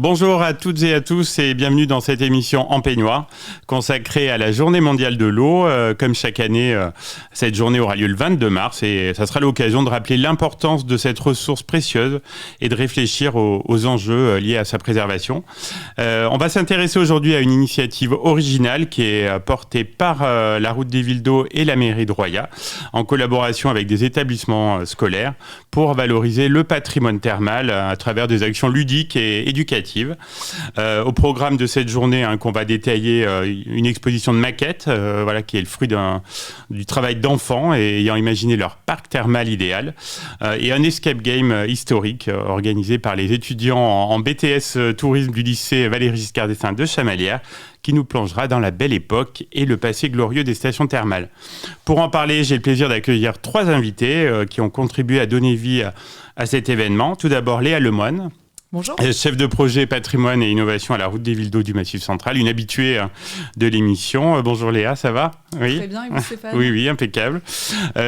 Bonjour à toutes et à tous et bienvenue dans cette émission En Peignoir consacrée à la Journée mondiale de l'eau. Comme chaque année, cette journée aura lieu le 22 mars et ça sera l'occasion de rappeler l'importance de cette ressource précieuse et de réfléchir aux enjeux liés à sa préservation. On va s'intéresser aujourd'hui à une initiative originale qui est portée par la Route des Villes d'Eau et la mairie de Royat en collaboration avec des établissements scolaires pour valoriser le patrimoine thermal à travers des actions ludiques et éducatives. Au programme de cette journée, qu'on va détailler une exposition de maquettes, qui est le fruit du travail d'enfants ayant imaginé leur parc thermal idéal, et un escape game historique organisé par les étudiants en BTS tourisme du lycée Valéry Giscard d'Estaing de Chamalières, qui nous plongera dans la belle époque et le passé glorieux des stations thermales. Pour en parler, j'ai le plaisir d'accueillir 3 invités qui ont contribué à donner vie à cet événement. Tout d'abord, Léa Lemoine. Bonjour. Chef de projet patrimoine et innovation à la Route des Villes d'Eau du Massif Central, une habituée de l'émission. Bonjour Léa, ça va ? Oui. Très bien, et vous Stéphane ? Oui, impeccable.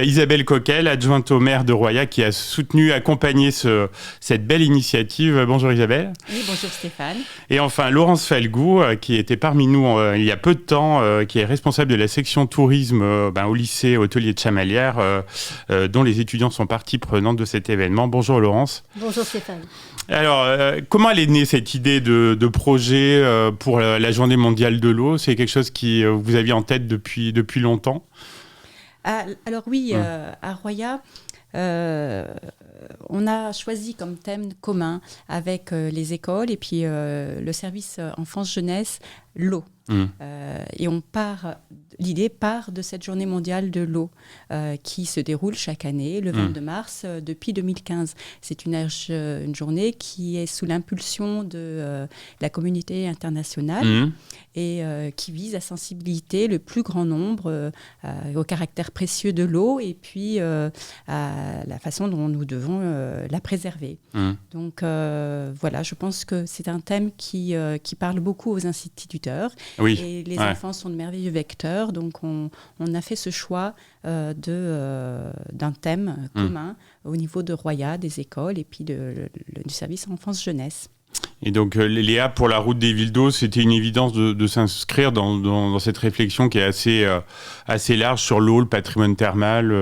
Isabelle Coquel, adjointe au maire de Royat, qui a soutenu, accompagné cette belle initiative. Bonjour Isabelle. Oui, bonjour Stéphane. Et enfin Laurence Falgoux, qui était parmi nous il y a peu de temps, qui est responsable de la section tourisme au lycée hôtelier de Chamalières, dont les étudiants sont partie prenante de cet événement. Bonjour Laurence. Bonjour Stéphane. Alors, comment elle est née cette idée de projet pour la Journée mondiale de l'eau ? C'est quelque chose qui vous aviez en tête depuis longtemps ? Alors oui, à Royat, on a choisi comme thème commun avec les écoles et puis le service enfance-jeunesse, l'eau. Et l'idée part de cette journée mondiale de l'eau qui se déroule chaque année, le 22 mars, depuis 2015. C'est une journée qui est sous l'impulsion de la communauté internationale et qui vise à sensibiliser le plus grand nombre au caractère précieux de l'eau et puis à la façon dont nous devons la préserver. Donc voilà, je pense que c'est un thème qui parle beaucoup aux instituteurs. Oui. Et les enfants sont de merveilleux vecteurs, donc on a fait ce choix d'un thème commun au niveau de Royat, des écoles et puis du service enfance-jeunesse. Et donc Léa, pour la Route des Villes d'Eau, c'était une évidence de s'inscrire dans cette réflexion qui est assez large sur l'eau, le patrimoine thermal.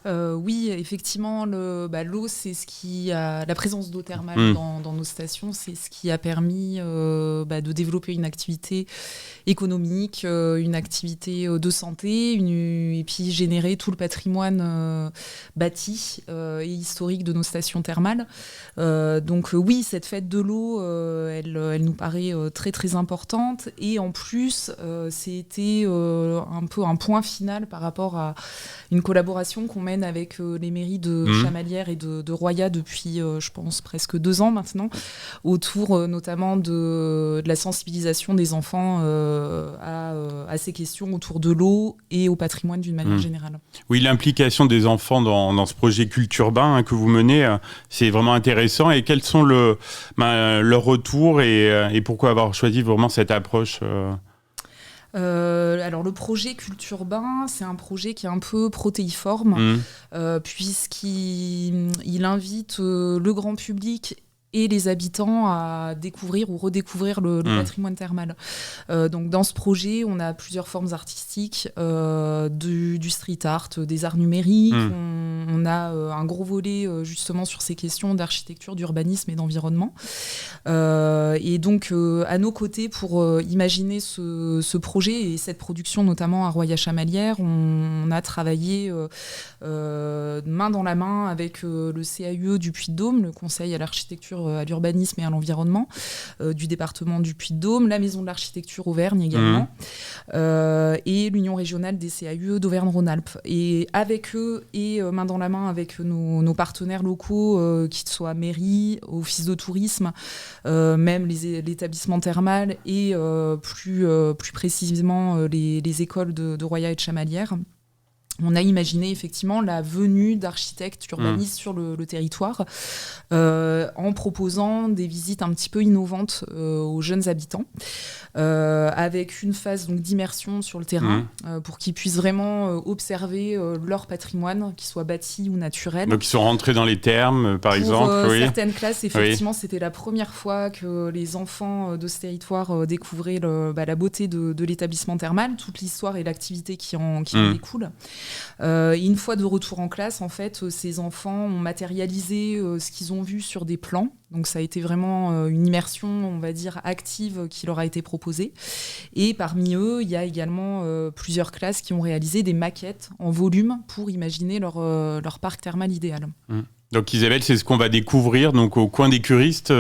Oui, effectivement, l'eau, c'est ce qui a la présence d'eau thermale dans nos stations, c'est ce qui a permis de développer une activité économique, une activité de santé, et puis générer tout le patrimoine bâti et historique de nos stations thermales. Donc oui, cette fête de l'eau, elle nous paraît très très importante, et en plus, c'était un peu un point final par rapport à une collaboration qu'on mène avec les mairies de Chamalières et de Royat depuis, je pense, presque 2 ans maintenant, autour notamment de la sensibilisation des enfants à ces questions autour de l'eau et au patrimoine d'une manière générale. Oui, l'implication des enfants dans ce projet culturbain que vous menez, c'est vraiment intéressant. Et quels sont leurs retours et pourquoi avoir choisi vraiment cette approche Alors le projet Culturbain, c'est un projet qui est un peu protéiforme, puisqu'il invite le grand public et les habitants à découvrir ou redécouvrir le patrimoine thermal. Donc dans ce projet, on a plusieurs formes artistiques, du street art, des arts numériques. On a un gros volet justement sur ces questions d'architecture, d'urbanisme et d'environnement. Et donc à nos côtés, pour imaginer ce projet et cette production, notamment à Royat Chamalières, on a travaillé main dans la main avec le CAUE du Puy-de-Dôme, le Conseil à l'architecture, à l'urbanisme et à l'environnement du département du Puy-de-Dôme, la Maison de l'architecture Auvergne également, et l'Union régionale des CAUE d'Auvergne-Rhône-Alpes. Et avec eux, et main dans la main avec nos partenaires locaux, qu'ils soient mairie, office de tourisme, même l'établissement thermal et plus précisément les écoles de Royat et de Chamalières, on a imaginé effectivement la venue d'architectes urbanistes sur le territoire, en proposant des visites un petit peu innovantes aux jeunes habitants. avec une phase donc, d'immersion sur le terrain, pour qu'ils puissent vraiment observer leur patrimoine, qu'il soit bâti ou naturel. Donc ils sont rentrés dans les thermes, par exemple. Pour certaines classes, effectivement, c'était la première fois que les enfants de ce territoire découvraient la beauté de l'établissement thermal, toute l'histoire et l'activité qui en découle. Et une fois de retour en classe, en fait, ces enfants ont matérialisé ce qu'ils ont vu sur des plans. Donc ça a été vraiment une immersion, on va dire, active qui leur a été proposée. Et parmi eux, il y a également plusieurs classes qui ont réalisé des maquettes en volume pour imaginer leur parc thermal idéal. Donc Isabelle, c'est ce qu'on va découvrir donc, au coin des curistes.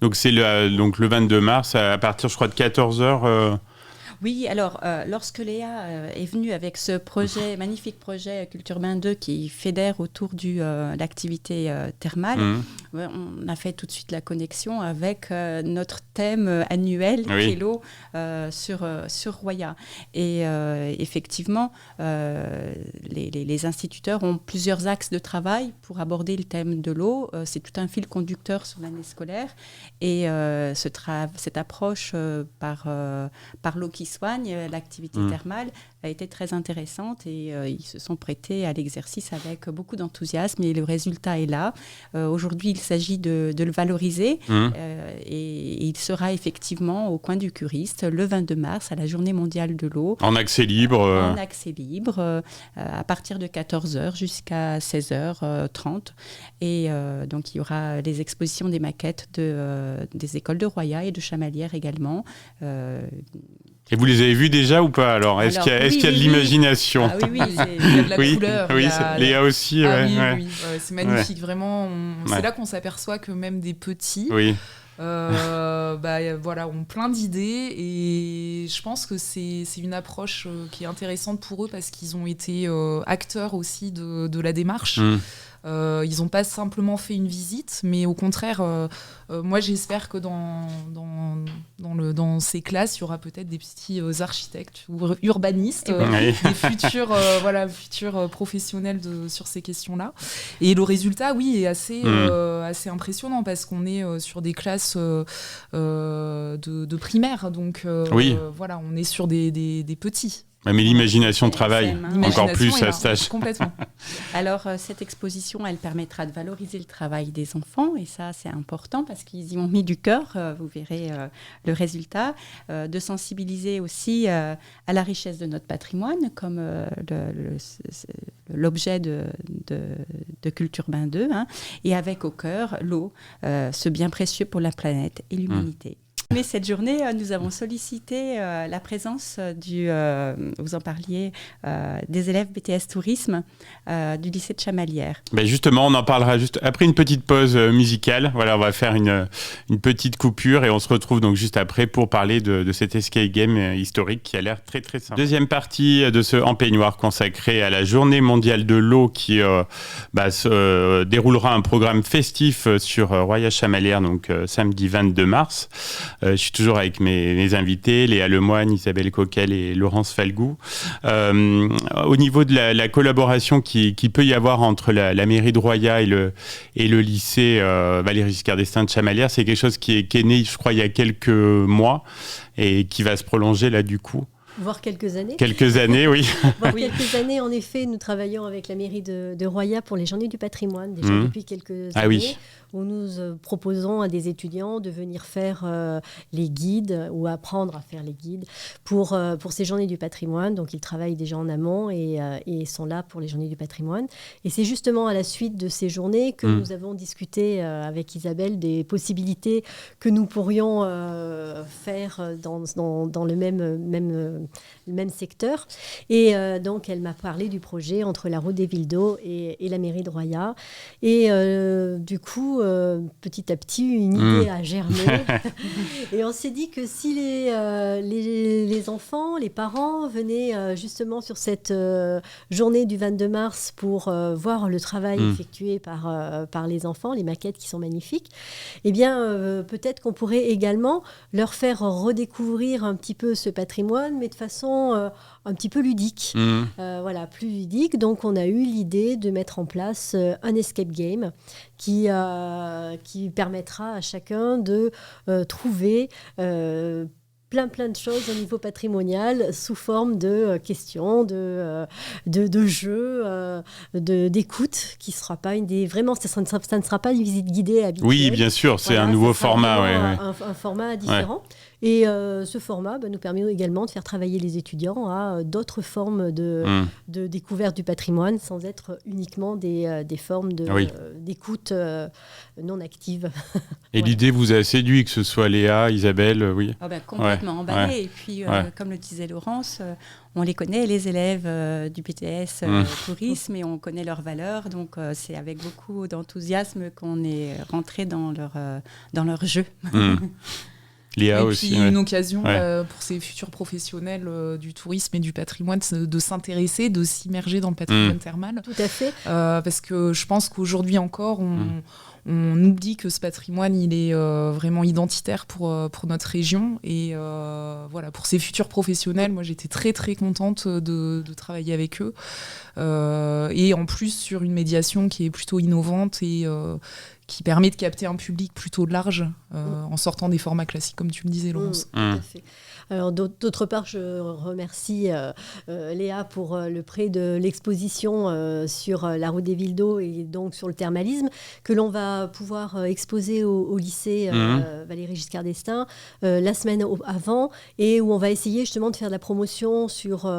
Donc c'est le 22 mars à partir, je crois, de 14h. Oui, alors lorsque Léa est venue avec ce magnifique projet Culture Bain 2 qui fédère autour de l'activité thermale, on a fait tout de suite la connexion avec notre thème annuel qui est l'eau sur Roya. Et effectivement, les instituteurs ont plusieurs axes de travail pour aborder le thème de l'eau. C'est tout un fil conducteur sur l'année scolaire. Et cette approche par l'eau qui soigne, l'activité thermale a été très intéressante et ils se sont prêtés à l'exercice avec beaucoup d'enthousiasme et le résultat est là. Aujourd'hui, il s'agit de le valoriser et il sera effectivement au coin du Curiste le 22 mars à la Journée mondiale de l'eau. En accès libre. En accès libre, à partir de 14h jusqu'à 16h30. Et donc, il y aura les expositions des maquettes des écoles de Roya et de Chamalières également. Et vous les avez vus déjà ou pas alors ? Est-ce qu'il y a de l'imagination ? Ah oui, il y a de la couleur. Oui, Léa aussi. Oui, c'est magnifique, vraiment. C'est là qu'on s'aperçoit que même des petits ont plein d'idées et je pense que c'est une approche qui est intéressante pour eux parce qu'ils ont été acteurs aussi de la démarche. Ils n'ont pas simplement fait une visite, mais au contraire, moi j'espère que dans ces classes, il y aura peut-être des petits architectes ou urbanistes, des futurs professionnels sur ces questions-là. Et le résultat, oui, est assez impressionnant parce qu'on est sur des classes de primaire, donc on est sur des petits. Mais l'imagination travaille encore plus à cet âge. Complètement. Alors, cette exposition, elle permettra de valoriser le travail des enfants, et ça, c'est important parce qu'ils y ont mis du cœur, vous verrez le résultat, de sensibiliser aussi à la richesse de notre patrimoine, comme l'objet de Culture Bain 2, et avec au cœur l'eau, ce bien précieux pour la planète et l'humanité. Mais cette journée, nous avons sollicité la présence vous en parliez, des élèves BTS Tourisme du lycée de Chamalières. Ben justement, on en parlera juste après une petite pause musicale. Voilà, on va faire une petite coupure et on se retrouve donc juste après pour parler de cet escape game historique qui a l'air très très sympa. Deuxième partie de ce En Peignoir consacré à la Journée mondiale de l'eau qui déroulera un programme festif sur Roya Chamalières, donc samedi 22 mars. Je suis toujours avec mes invités, Léa Lemoine, Isabelle Coquel et Laurence Falgoux. Au niveau de la collaboration qui peut y avoir entre la mairie de Roya et le lycée Valéry Giscard d'Estaing de Chamalières, c'est quelque chose qui est né, je crois, il y a quelques mois et qui va se prolonger là du coup. Voire quelques années. Quelques années, oui. Quelques années, en effet, nous travaillons avec la mairie de Roya pour les Journées du patrimoine, déjà depuis quelques années, où nous proposons à des étudiants de venir faire les guides ou apprendre à faire les guides pour ces Journées du patrimoine. Donc, ils travaillent déjà en amont et sont là pour les Journées du patrimoine. Et c'est justement à la suite de ces journées que nous avons discuté avec Isabelle des possibilités que nous pourrions faire dans le même secteur. Et donc, elle m'a parlé du projet entre la route des Villes d'Eau et la mairie de Roya. Et du coup, petit à petit, une idée a germé. Et on s'est dit que si les enfants, les parents venaient justement sur cette journée du 22 mars pour voir le travail effectué par les enfants, les maquettes qui sont magnifiques, eh bien, peut-être qu'on pourrait également leur faire redécouvrir un petit peu ce patrimoine, mais de façon un petit peu ludique. Plus ludique. Donc, on a eu l'idée de mettre en place un escape game qui permettra à chacun de trouver plein de choses au niveau patrimonial sous forme de questions, de jeux, d'écoute, qui sera pas vraiment, ça ne sera pas une visite guidée habituelle. Oui, bien sûr, c'est un nouveau format. Un format différent. Et ce format nous permet également de faire travailler les étudiants à d'autres formes de découverte du patrimoine, sans être uniquement des formes d'écoute non active. Et l'idée vous a séduit, que ce soit Léa, Isabelle, oui. Complètement emballé. Et puis, comme le disait Laurence, on les connaît, les élèves du BTS tourisme, et on connaît leurs valeurs. Donc, c'est avec beaucoup d'enthousiasme qu'on est rentré dans leur jeu. Léa et aussi, puis une occasion pour ces futurs professionnels du tourisme et du patrimoine de s'intéresser, de s'immerger dans le patrimoine thermal. Tout à fait. Parce que je pense qu'aujourd'hui encore, on oublie que ce patrimoine, il est vraiment identitaire pour notre région. Et voilà, pour ces futurs professionnels, moi j'étais très très contente de travailler avec eux. Et en plus sur une médiation qui est plutôt innovante et qui permet de capter un public plutôt large en sortant des formats classiques, comme tu le disais, Laurence. Tout à fait. Alors, d'autre part, je remercie Léa pour le prêt de l'exposition sur la route des villes d'eau et donc sur le thermalisme, que l'on va pouvoir exposer au lycée Valéry Giscard d'Estaing la semaine avant, et où on va essayer justement de faire de la promotion sur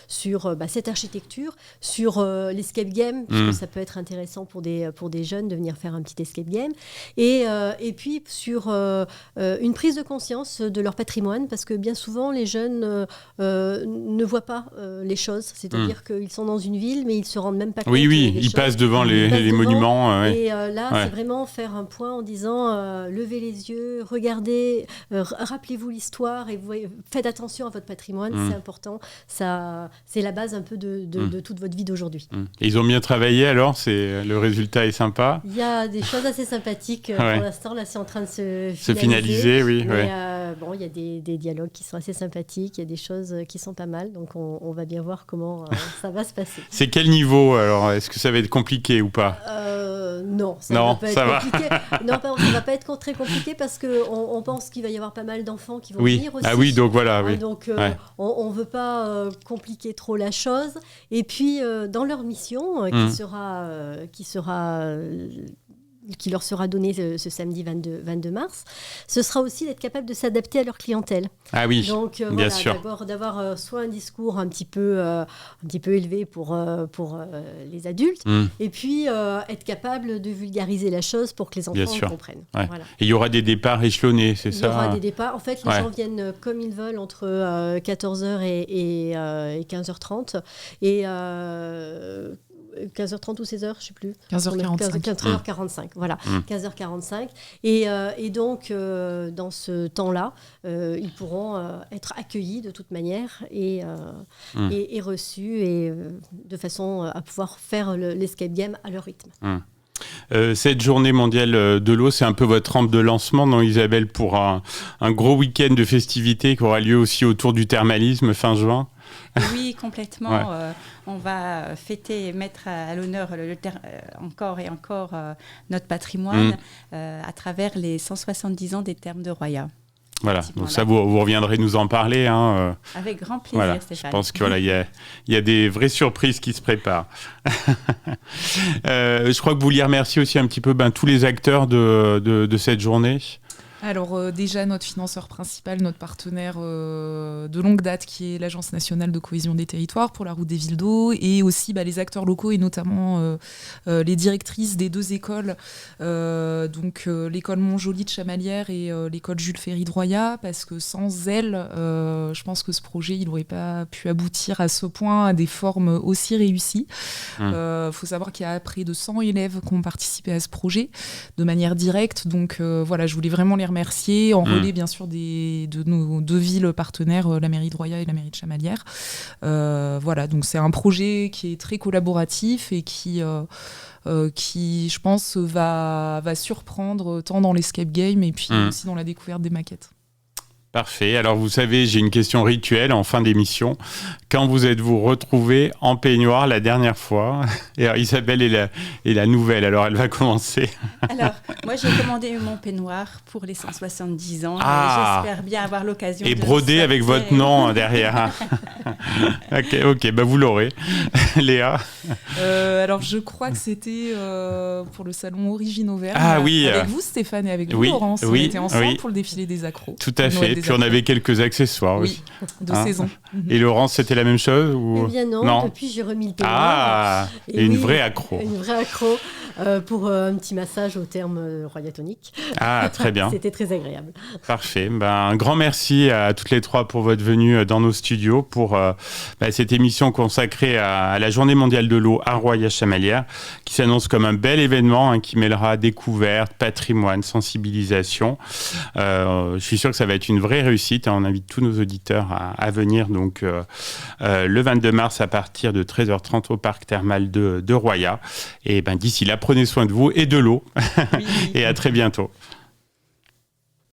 cette architecture, sur l'escape game, puisque ça peut être intéressant pour des jeunes de venir faire un petit escape game, et puis sur une prise de conscience de leur patrimoine, parce que bien souvent les jeunes ne voient pas les choses, c'est-à-dire qu'ils sont dans une ville mais ils se rendent même pas compte. Oui, ils passent devant les monuments. Et là, c'est vraiment faire un point en disant levez les yeux, regardez, rappelez-vous l'histoire et faites attention à votre patrimoine, c'est important. Ça, c'est la base un peu de toute votre vie d'aujourd'hui. Et ils ont bien travaillé alors, le résultat est sympa. Il y a des choses assez sympathiques pour l'instant, là c'est en train de se finaliser. Oui. Mais, il y a des dialogues qui sont assez sympathiques, il y a des choses qui sont pas mal, donc on va bien voir comment ça va se passer. C'est quel niveau alors? Est-ce que ça va être compliqué ou pas? Non, ça va pas être compliqué. Non, ça va pas être très compliqué parce qu'on pense qu'il va y avoir pas mal d'enfants qui vont venir aussi. Ah oui, donc voilà. Oui. Donc on veut pas compliquer trop la chose. Et puis dans leur mission qui leur sera donné ce samedi 22 mars, ce sera aussi d'être capable de s'adapter à leur clientèle. Ah oui, donc, bien sûr. D'abord d'avoir soit un discours un petit peu élevé pour les adultes, et puis être capable de vulgariser la chose pour que les enfants comprennent. Ouais. Voilà. Et il y aura des départs échelonnés, c'est ça? Il y aura des départs. En fait, les gens viennent comme ils veulent entre 14h et 15h30. Et 15h30 ou 16h, je ne sais plus. 15h45. 15h45, voilà. 15h45. Et donc, dans ce temps-là, ils pourront être accueillis de toute manière et reçus et de façon à pouvoir faire l'escape game à leur rythme. Cette journée mondiale de l'eau, c'est un peu votre rampe de lancement, non, Isabelle, pour un gros week-end de festivités qui aura lieu aussi autour du thermalisme fin juin? Oui, complètement. On va fêter et mettre à l'honneur encore et encore notre patrimoine à travers les 170 ans des thermes de Roya. Voilà, donc ça, vous reviendrez nous en parler. Avec grand plaisir, Stéphane. Je pense qu'il y a des vraies surprises qui se préparent. Je crois que vous vouliez remercier aussi un petit peu tous les acteurs de cette journée. Alors déjà, notre financeur principal, notre partenaire de longue date, qui est l'Agence nationale de cohésion des territoires pour la route des villes d'eau, et aussi les acteurs locaux et notamment les directrices des deux écoles, donc l'école Montjoly de Chamalières et l'école Jules Ferry de Roya, parce que sans elles, je pense que ce projet il n'aurait pas pu aboutir à ce point, à des formes aussi réussies. Faut savoir qu'il y a près de 100 élèves qui ont participé à ce projet de manière directe, donc voilà, je voulais vraiment les remercier, en relais bien sûr de nos deux villes partenaires, la mairie de Roya et la mairie de Chamalières. Voilà, donc c'est un projet qui est très collaboratif et qui je pense, va surprendre tant dans l'escape game et puis aussi dans la découverte des maquettes. Parfait. Alors, vous savez, j'ai une question rituelle en fin d'émission. Quand vous êtes-vous retrouvés en peignoir la dernière fois? Et alors, Isabelle est la nouvelle, alors elle va commencer. Alors, moi, j'ai commandé mon peignoir pour les 170 ans. J'espère bien avoir l'occasion de... Et brodé avec votre nom derrière. Ok, bah vous l'aurez. Léa? Alors, je crois que c'était pour le salon Origine Auvergne. Ah oui. Avec vous, Stéphane, et avec vous, Laurence. On était ensemble pour le défilé des accros. Tout à fait. Puis on avait quelques accessoires aussi. De saison. Et Laurence, c'était la même chose ou... Eh bien non, depuis j'ai remis le peignoir. Ah, et une vraie accro. Une vraie accro pour un petit massage au terme Roya Tonique. Ah, très bien. C'était très agréable. Parfait. Un grand merci à toutes les trois pour votre venue dans nos studios pour cette émission consacrée à la Journée mondiale de l'eau à Roya-Chamalières, qui s'annonce comme un bel événement qui mêlera découverte, patrimoine, sensibilisation. Je suis sûr que ça va être une vraie réussite. On invite tous nos auditeurs à venir donc le 22 mars à partir de 13h30 au parc thermal de Roya. Et d'ici là, prenez soin de vous et de l'eau. Et à très bientôt.